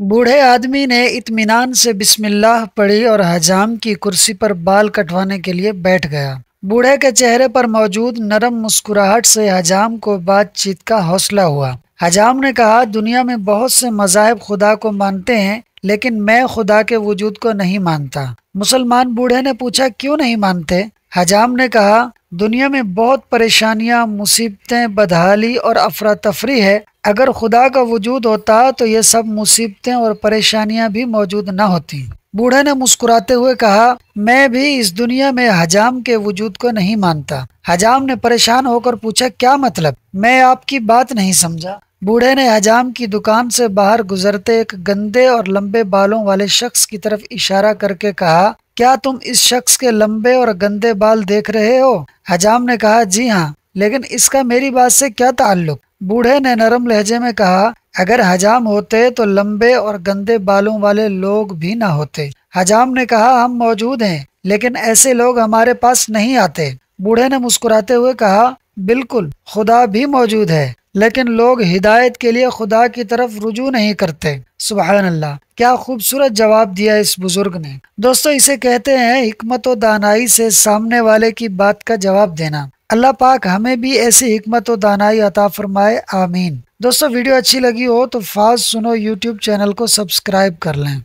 बूढ़े आदमी ने इत्मीनान से बिस्मिल्लाह पढ़ी और हजाम की कुर्सी पर बाल कटवाने के लिए बैठ गया। बूढ़े के चेहरे पर मौजूद नरम मुस्कुराहट से हजाम को बातचीत का हौसला हुआ। हजाम ने कहा, दुनिया में बहुत से मज़ाहिब खुदा को मानते हैं, लेकिन मैं खुदा के वजूद को नहीं मानता। मुसलमान बूढ़े ने पूछा, क्यों नहीं मानते? हजाम ने कहा, दुनिया में बहुत परेशानियां, मुसीबतें, बदहाली और अफरा तफरी है। अगर खुदा का वजूद होता तो ये सब मुसीबतें और परेशानियां भी मौजूद न होती। बूढ़े ने मुस्कुराते हुए कहा, मैं भी इस दुनिया में हजाम के वजूद को नहीं मानता। हजाम ने परेशान होकर पूछा, क्या मतलब? मैं आपकी बात नहीं समझा। बूढ़े ने हजाम की दुकान से बाहर गुजरते एक गंदे और लंबे बालों वाले शख्स की तरफ इशारा करके कहा, क्या तुम इस शख्स के लंबे और गंदे बाल देख रहे हो? हजाम ने कहा, जी हाँ, लेकिन इसका मेरी बात से क्या ताल्लुक? बूढ़े ने नरम लहजे में कहा, अगर हजाम होते तो लंबे और गंदे बालों वाले लोग भी ना होते। हजाम ने कहा, हम मौजूद हैं, लेकिन ऐसे लोग हमारे पास नहीं आते। बूढ़े ने मुस्कुराते हुए कहा, बिल्कुल, खुदा भी मौजूद है, लेकिन लोग हिदायत के लिए खुदा की तरफ रुजू नहीं करते। सुभान अल्लाह, क्या खूबसूरत जवाब दिया इस बुजुर्ग ने। दोस्तों, इसे कहते हैं हिकमत और दानाई से सामने वाले की बात का जवाब देना। अल्लाह पाक हमें भी ऐसी हिकमत और दानाई अता फरमाए, आमीन। दोस्तों, वीडियो अच्छी लगी हो तो फास्ट सुनो यूट्यूब चैनल को सब्सक्राइब कर लें।